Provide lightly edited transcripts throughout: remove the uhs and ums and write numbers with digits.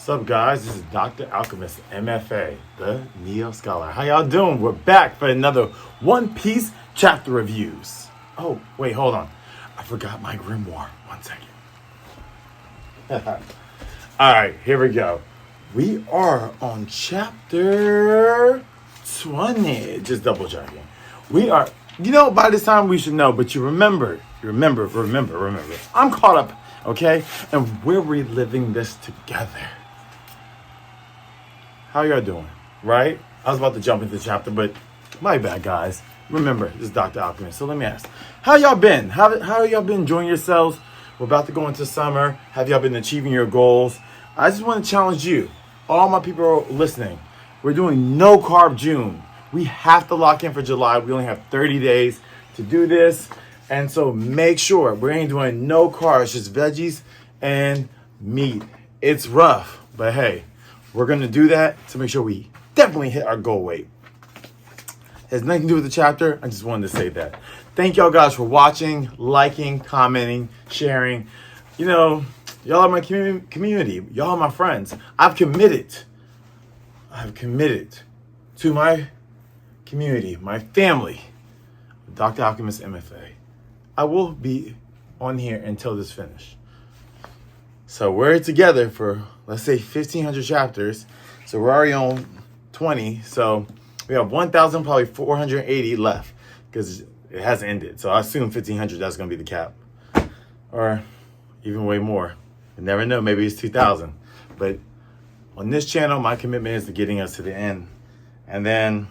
What's up, guys? This is Dr. Alchemist, M.F.A, the Neo Scholar. How y'all doing? We're back for another One Piece chapter reviews. Oh, wait, hold on. I forgot my grimoire. 1 second. All right, here we go. We are on chapter 20. Just double checking. We are, by this time we should know, but you remember. I'm caught up, okay? And we're reliving this together. How y'all doing? Right? I was about to jump into the chapter, but my bad, guys. Remember, this is Dr. Alchemist. So let me ask, how y'all been? How y'all been enjoying yourselves? We're about to go into summer. Have y'all been achieving your goals? I just want to challenge you, all my people listening. We're doing no carb June. We have to lock in for July. We only have 30 days to do this. And so make sure we ain't doing no carbs, just veggies and meat. It's rough, but hey, we're going to do that to make sure we definitely hit our goal weight. Has nothing to do with the chapter. I just wanted to say that. Thank y'all guys for watching, liking, commenting, sharing. Y'all are my community. Y'all are my friends. I've committed to my community, my family, Dr. Alchemist M.F.A. I will be on here until this finish. So we're together for, let's say, 1,500 chapters. So we're already on 20. So we have 1,480 left because it hasn't ended. So I assume 1,500, that's going to be the cap. Or even way more. You never know. Maybe it's 2,000. But on this channel, my commitment is to getting us to the end. And then,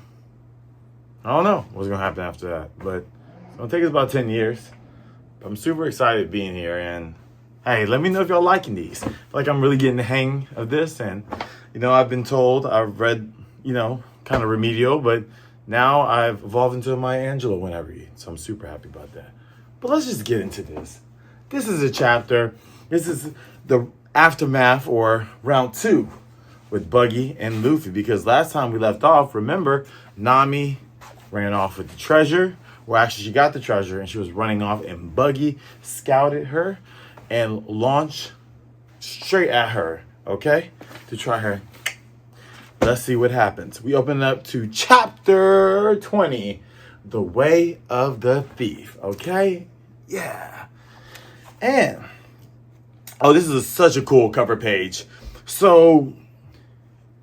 I don't know what's going to happen after that. But it's going to take us about 10 years. I'm super excited being here, and hey, let me know if y'all liking these. I feel like I'm really getting the hang of this, and I've been told, I've read, kind of remedial, but now I've evolved into my Angelo whenever you. So I'm super happy about that. But let's just get into this. This is a chapter. This is the aftermath or round 2 with Buggy and Luffy, because last time we left off, remember, Nami ran off with the treasure. Well, actually, she got the treasure and she was running off, and Buggy scouted her and launched straight at her, okay? To try her. Let's see what happens. We open up to chapter 20, The Way of the Thief, okay? Yeah. And, this is such a cool cover page. So,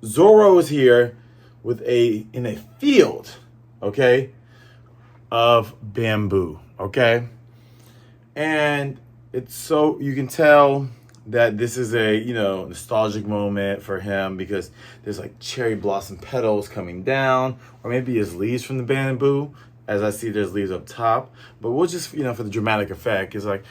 Zoro is here in a field, okay? Of bamboo, okay? And it's so, you can tell that this is a, nostalgic moment for him because there's like cherry blossom petals coming down, or maybe it's leaves from the bamboo. As I see, there's leaves up top, but we'll just, for the dramatic effect, it's like,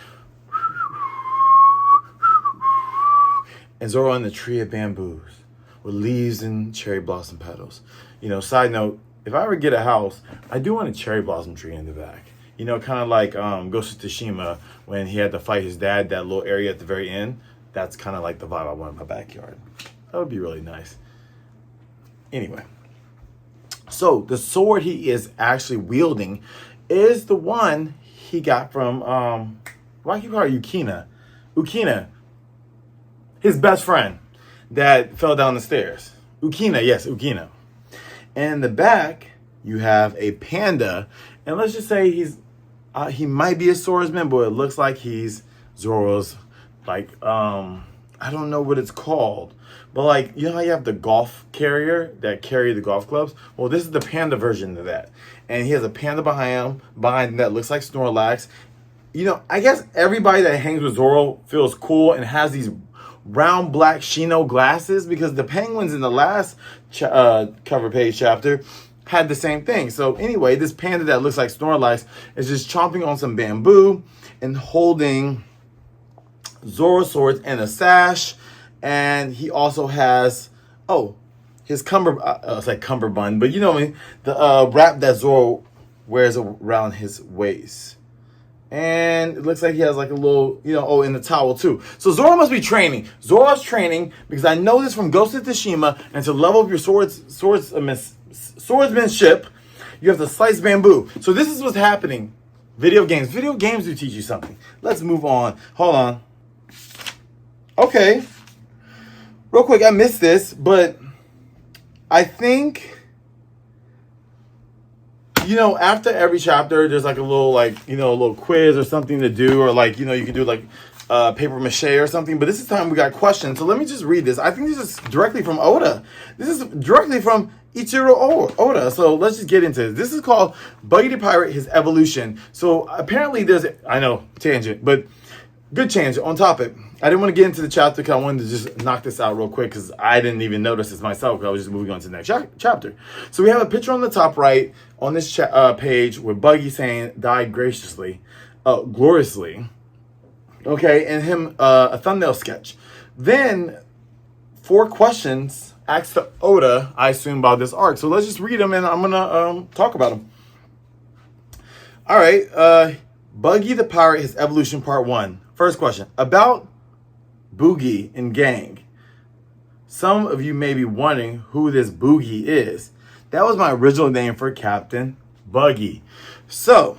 and Zoro on the tree of bamboos with leaves and cherry blossom petals. Side note, if I ever get a house, I do want a cherry blossom tree in the back. Kind of like Ghost of Tsushima when he had to fight his dad, that little area at the very end. That's kind of like the vibe I want in my backyard. That would be really nice. Anyway. So, the sword he is actually wielding is the one he got from, why keep calling her Ukina? Ukina. His best friend that fell down the stairs. Ukina, yes, Ukina. And in the back, you have a panda. And let's just say he might be a swordsman, but it looks like he's Zoro's, I don't know what it's called. But how you have the golf carrier that carry the golf clubs? Well, this is the panda version of that. And he has a panda behind him that looks like Snorlax. I guess everybody that hangs with Zoro feels cool and has these round black Shino glasses, because the penguins in the last cover page chapter had the same thing. So anyway, this panda that looks like Snorlax is just chomping on some bamboo and holding Zoro's swords and a sash. And he also has, his cummerbund, but the wrap that Zoro wears around his waist. And it looks like he has like a little, in the towel too. So Zoro must be training. Zoro's training, because I know this from Ghost of Tsushima, and to level up your swordsmanship, you have to slice bamboo. So this is what's happening. Video games do teach you something. Let's move on. Hold on. Okay. real quick, I missed this, but I think, after every chapter, there's like a little, a little quiz or something to do, or you can do paper mache or something. But this is time we got questions. So let me just read this. I think this is directly from Oda. This is directly from Eiichiro Oda. So let's just get into this. This is called Buggy the Pirate, His Evolution. So apparently I know, tangent, but good tangent on topic. I didn't want to get into the chapter because I wanted to just knock this out real quick because I didn't even notice this myself because I was just moving on to the next chapter. So we have a picture on the top right on this page with Buggy saying, died gloriously. Okay, and him, a thumbnail sketch. Then 4 questions asked to Oda, I assume, about this arc. So let's just read them and I'm going to talk about them. All right, Buggy the Pirate, His Evolution, Part 1. First question, about Boogie and gang. Some of you may be wondering who this Boogie is. That was my original name for Captain Buggy. So,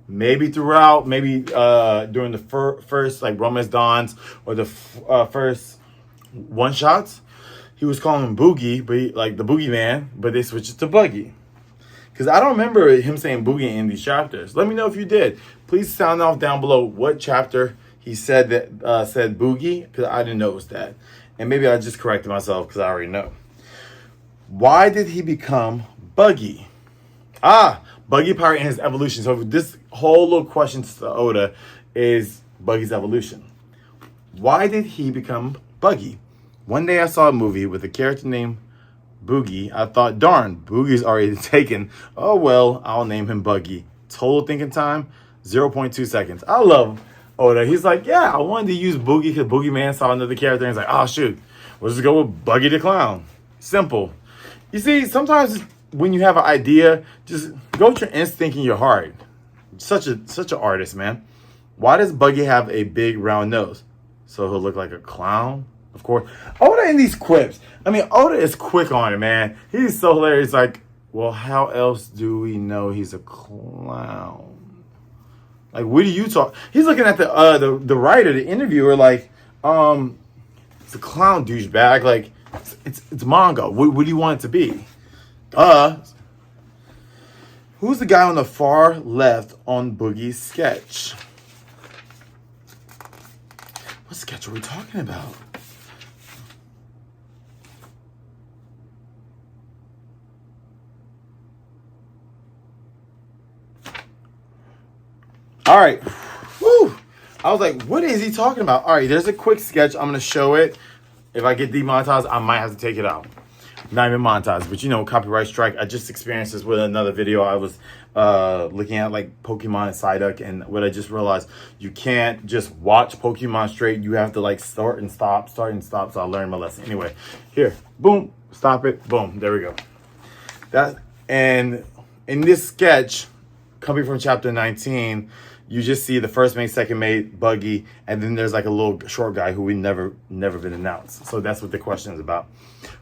maybe during the first Romance Dawns or the first one-shots, he was calling him Boogie, but the Boogie Man, but they switched it to Buggy. Because I don't remember him saying Boogie in these chapters. Let me know if you did. Please sound off down below what chapter he said that said Boogie, because I didn't notice that. And maybe I just corrected myself because I already know. Why did he become Buggy? Buggy Pirate and his evolution. So this whole little question to Oda is Buggy's evolution. Why did he become Buggy? One day I saw a movie with a character named Boogie. I thought, darn, Boogie's already taken. Oh, well, I'll name him Buggy. Total thinking time, 0.2 seconds. I love Oda. He's like, yeah, I wanted to use Boogie because Boogie Man saw another character and he's like, oh, shoot, we'll just go with Buggy the Clown. Simple. You see, sometimes when you have an idea, just go with your instinct in your heart. Such an artist, man. Why does Buggy have a big round nose? So he'll look like a clown? Of course. Oda in these quips. I mean, Oda is quick on it, man. He's so hilarious. Like, well, how else do we know he's a clown? Like, what do you talk? He's looking at the writer, the interviewer, like, it's a clown douchebag. Like, it's manga. What do you want it to be? Who's the guy on the far left on Boogie's sketch? What sketch are we talking about? All right. Woo. I was like, what is he talking about? All right, there's a quick sketch. I'm going to show it. If I get demonetized, I might have to take it out. Not even monetized, but copyright strike. I just experienced this with another video. I was looking at Pokemon and Psyduck, and what I just realized, you can't just watch Pokemon straight. You have to start and stop. So I learned my lesson. Anyway, here, boom, stop it, boom, there we go. And in this sketch, coming from chapter 19, you just see the first mate, second mate, Buggy, and then there's a little short guy who we never been announced. So that's what the question is about.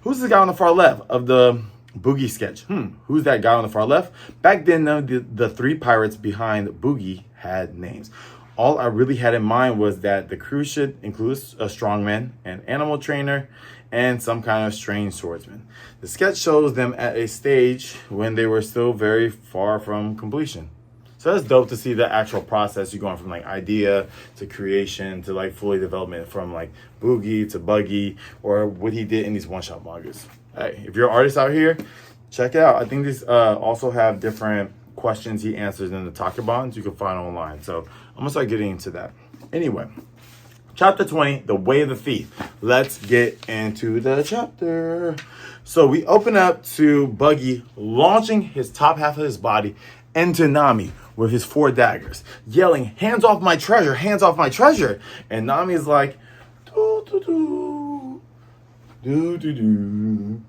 Who's the guy on the far left of the Boogie sketch? Who's that guy on the far left? Back then, the 3 pirates behind Boogie had names. All I really had in mind was that the crew should include a strongman, an animal trainer, and some kind of strange swordsman. The sketch shows them at a stage when they were still very far from completion. So that's dope to see the actual process. You're going from idea to creation to fully development, from Boogie to Buggy, or what he did in these one-shot mangas. Hey, if you're an artist out here, check it out. I think these also have different questions he answers in the Takabans you can find online. So I'm gonna start getting into that. Anyway, chapter 20, The Way of the Thief. Let's get into the chapter. So we open up to Buggy launching his top half of his body into Nami with his 4 daggers, yelling, hands off my treasure, hands off my treasure. And Nami is like, do do do, do do do.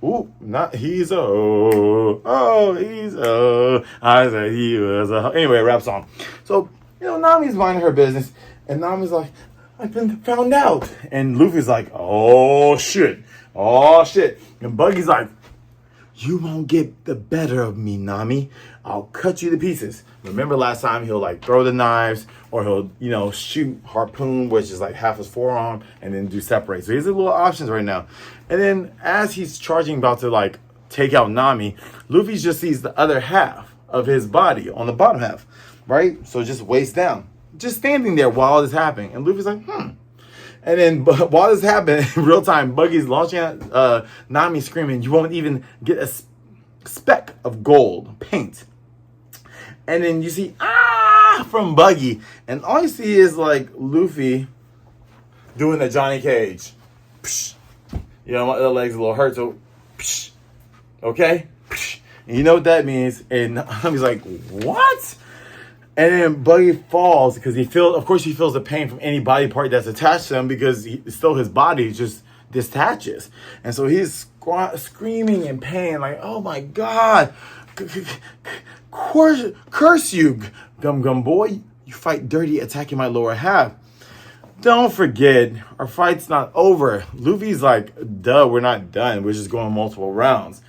Ooh, not he's I said he was a. Anyway, rap song. So, Nami's minding her business, and Nami's like, I've been found out. And Luffy's like, oh shit. And Buggy's like, you won't get the better of me, Nami. I'll cut you to pieces. Remember last time he'll like throw the knives, or he'll, you know, shoot harpoon, which is like half his forearm, and then do separate. So here's the little options right now. And then as he's charging, about to like take out Nami, Luffy just sees the other half of his body on the bottom half, right? So just waist down, just standing there while this is happening. And Luffy's like, And then while this happened, in real time, Buggy's launching at Nami, screaming, "You won't even get a speck of gold paint." And then you see, from Buggy. And all you see is like Luffy doing the Johnny Cage. Psh. You know, my legs a little hurt, so psh. Okay? Psh. And you know what that means. And Nami's like, what? And then Buggy falls because he feels the pain from any body part that's attached to him, because still his body just detaches. And so he's screaming in pain, like, oh my God, curse you, Gum Boy. You fight dirty, attacking my lower half. Don't forget, our fight's not over. Luffy's like, duh, we're not done. We're just going multiple rounds.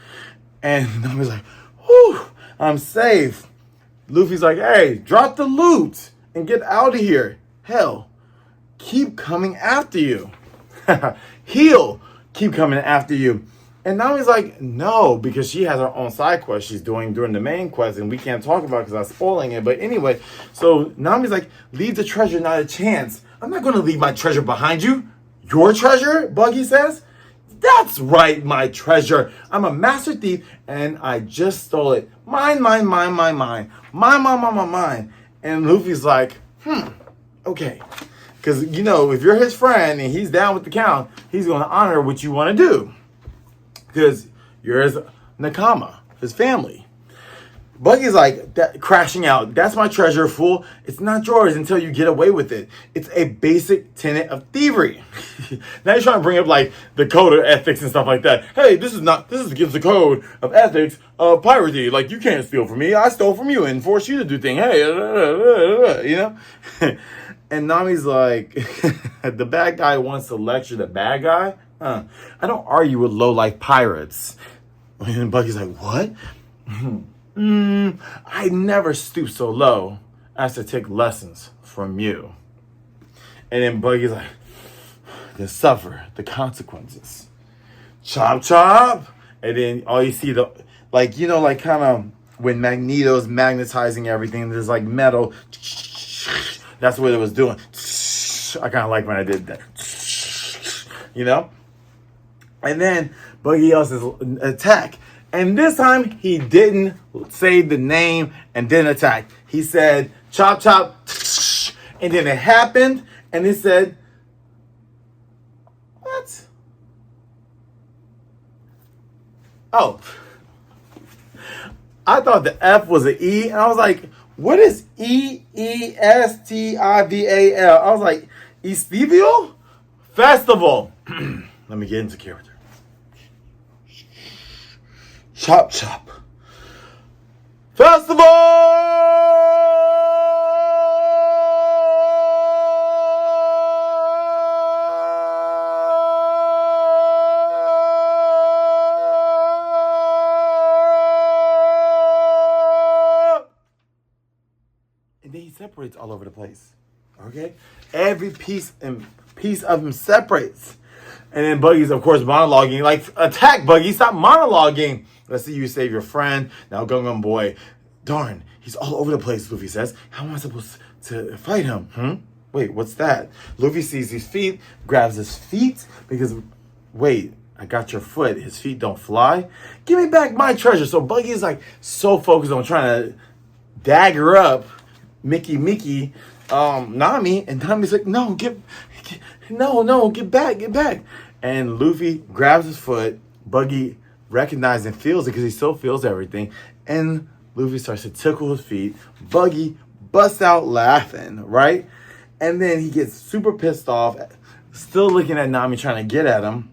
And Nami's like, whew, I'm safe. Luffy's like, hey, drop the loot and get out of here. Hell, keep coming after you. He'll keep coming after you. And Nami's like, no, because she has her own side quest she's doing during the main quest, and we can't talk about it because I'm spoiling it. But anyway, so Nami's like, leave the treasure, not a chance. I'm not going to leave my treasure behind you. Your treasure, Buggy says. That's right, my treasure. I'm a master thief, and I just stole it. Mine. Mine. And Luffy's like, okay. Because, you know, if you're his friend and he's down with the count, he's going to honor what you want to do. Because you're his nakama, his family. Buggy's like, crashing out. That's my treasure, fool. It's not yours until you get away with it. It's a basic tenet of thievery. Now you're trying to bring up like the code of ethics and stuff like that. Hey, this is against the code of ethics of piracy. Like, you can't steal from me. I stole from you and forced you to do things. Hey, you know? And Nami's like, the bad guy wants to lecture the bad guy? I don't argue with low-life pirates. And Buggy's like, what? I never stoop so low as to take lessons from you. And then Buggy's like, then suffer the consequences. Chop, chop. And then all you see, kind of when Magneto's magnetizing everything, there's like metal. That's what it was doing. I kind of like when I did that. You know? And then Buggy yells his attack. And this time, he didn't say the name and then attack. He said, chop, chop, and then it happened, and he said, what? Oh. I thought the F was an E, and I was like, what is EESTIVAL? I was like, Estival? Festival. Let me get into character. Chop, chop. Festival! And then he separates all over the place. Okay? Every piece of him separates. And then Buggy's, of course, monologuing. Like, attack, Buggy. Stop monologuing. Let's see you save your friend. Now, Gum Boy. Darn, he's all over the place, Luffy says. How am I supposed to fight him? Wait, what's that? Luffy sees his feet, grabs his feet, because, wait, I got your foot. His feet don't fly. Give me back my treasure. So Buggy's like so focused on trying to dagger up Mickey, Nami, and Nami's like, no, get back. And Luffy grabs his foot. Buggy recognizes and feels it because he still feels everything. And Luffy starts to tickle his feet. Buggy busts out laughing, right? And then he gets super pissed off, still looking at Nami, trying to get at him.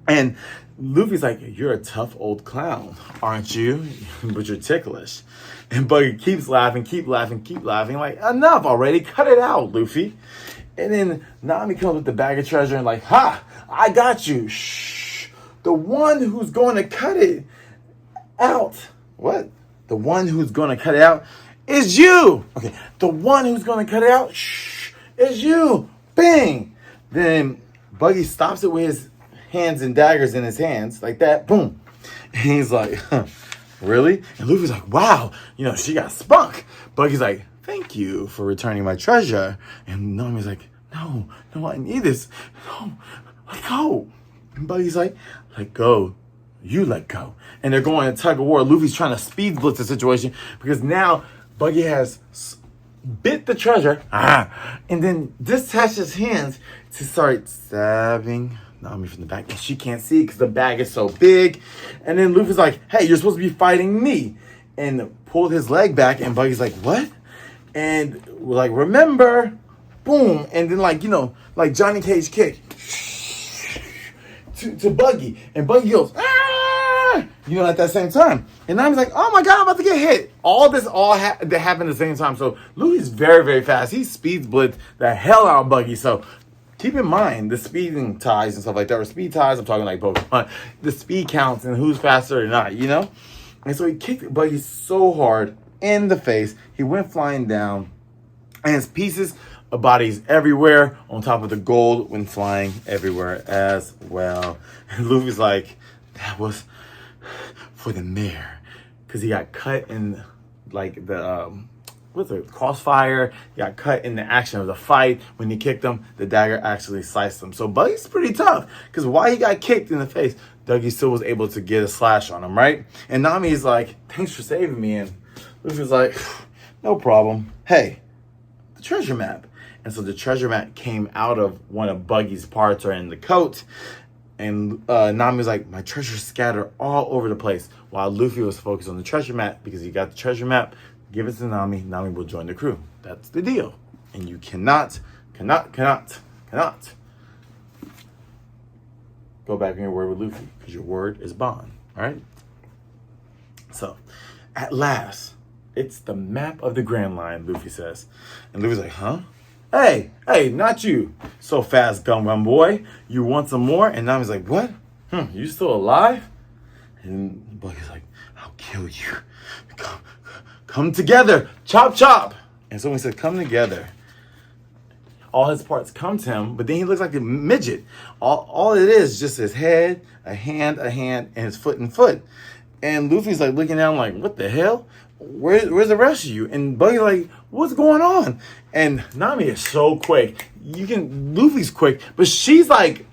And Luffy's like, you're a tough old clown, aren't you? But you're ticklish. And Buggy keeps laughing. Like, enough already. Cut it out, Luffy. And then Nami comes with the bag of treasure and like, ha, I got you. Shh. The one who's going to cut it out. What? the one who's going to cut it out is you. Okay, the one who's going to cut it out is you. Bang. Then Buggy stops it with his hands and daggers in his hands like that. Boom. And he's like, really? And Luffy's like, wow, she got spunk. Buggy's like, thank you for returning my treasure. And Nami's like, no, I need this. No, let go. And Buggy's like, let go. You let go. And they're going to tug of war. Luffy's trying to speed blitz the situation because now Buggy has bit the treasure and then detached his hands to start stabbing Nami from the back. And she can't see because the bag is so big. And then Luffy's like, hey, you're supposed to be fighting me. And pulled his leg back. And Buggy's like, what? And we're like, remember? Boom. And then like Johnny Cage kick to Buggy. And Buggy goes, at that same time. And Nami's like, oh my God, I'm about to get hit. All this happened at the same time. So Luffy's very, very fast. He speeds blitz the hell out of Buggy. So keep in mind the speeding ties and stuff like that. Or speed ties, I'm talking like Pokemon. The speed counts and who's faster or not, And so he kicked Buggy so hard in the face. He went flying down. And his pieces of bodies everywhere on top of the gold went flying everywhere as well. And Luffy's like, that was for the mayor. Because he got cut in like the crossfire. He got cut in the action of the fight. When he kicked him, the dagger actually sliced him. So Buggy's pretty tough. Because while he got kicked in the face, Dougie still was able to get a slash on him, right? And Nami's like, thanks for saving me. And Luffy's like, no problem. Hey, the treasure map. And so the treasure map came out of one of Buggy's parts or in the coat. And Nami's like, my treasure's scattered all over the place. While Luffy was focused on the treasure map because he got the treasure map. Give it to Nami. Nami will join the crew. That's the deal. And you cannot go back on your word with Luffy because your word is bond. All right? So, at last, it's the map of the Grand Line, Luffy says. And Luffy's like, huh? Hey, not you. So fast, Gum boy. You want some more? And Nami's like, what? You still alive? And Buggy's like, I'll kill you. Come together. Chop, chop. And so when he said, come together, all his parts come to him, but then he looks like a midget. All it is just his head, a hand, and his foot and foot. And Luffy's like looking down like, what the hell? Where's the rest of you? And Buggy's like, what's going on? And Nami is so quick. Luffy's quick, but she's like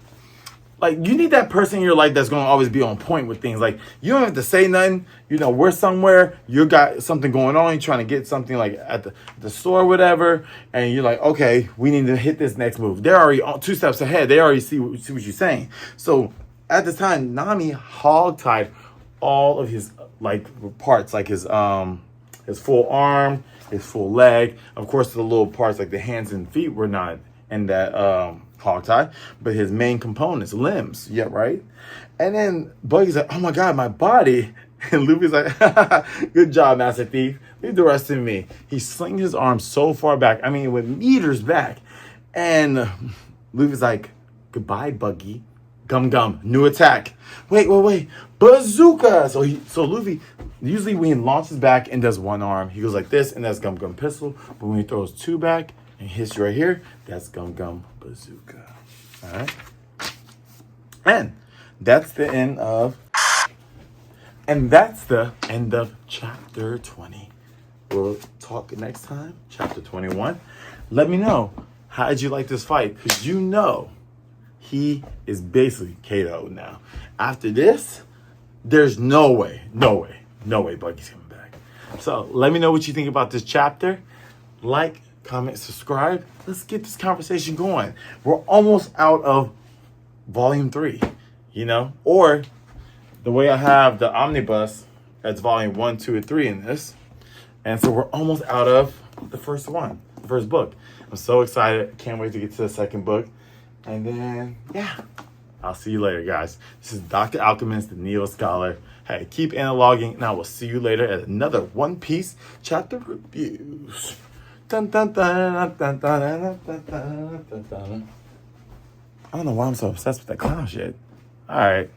you need that person in your life that's going to always be on point with things. Like, you don't have to say nothing. We're somewhere. You got something going on. You're trying to get something like at the store or whatever. And you're like, okay, we need to hit this next move. They're already 2 steps ahead. They already see what you're saying. So at the time, Nami hog-tied all of his parts, like his full arm, his full leg. Of course, the little parts like the hands and feet were not in that hog tie, but his main components, limbs, yeah, right? And then Buggy's like, oh my God, my body. And Luffy's like, good job, Master Thief. Leave the rest to me. He slings his arm so far back. I mean, it went meters back. And Luffy's like, goodbye, Buggy. Gum, new attack. Wait. Bazooka! So Luffy, usually when he launches back and does one arm, he goes like this, and that's Gum pistol. But when he throws 2 back and hits you right here, that's Gum bazooka. All right? And that's the end of chapter 20. We'll talk next time, chapter 21. Let me know, how did you like this fight? Because he is basically KO'd now. After this, there's no way Buggy's coming back. So let me know what you think about this chapter. Like, comment, subscribe. Let's get this conversation going. We're almost out of volume 3, or the way I have the omnibus, that's volume 1, 2, and 3 in this. And so we're almost out of the first book. I'm so excited. Can't wait to get to the second book. And then, I'll see you later, guys. This is Dr. Alchemist, the Neo Scholar. Hey, keep analoguing, and I will see you later at another One Piece chapter reviews. Dun, dun, dun, dun, dun, dun, dun, dun, dun, dun. I don't know why I'm so obsessed with that clown shit. All right.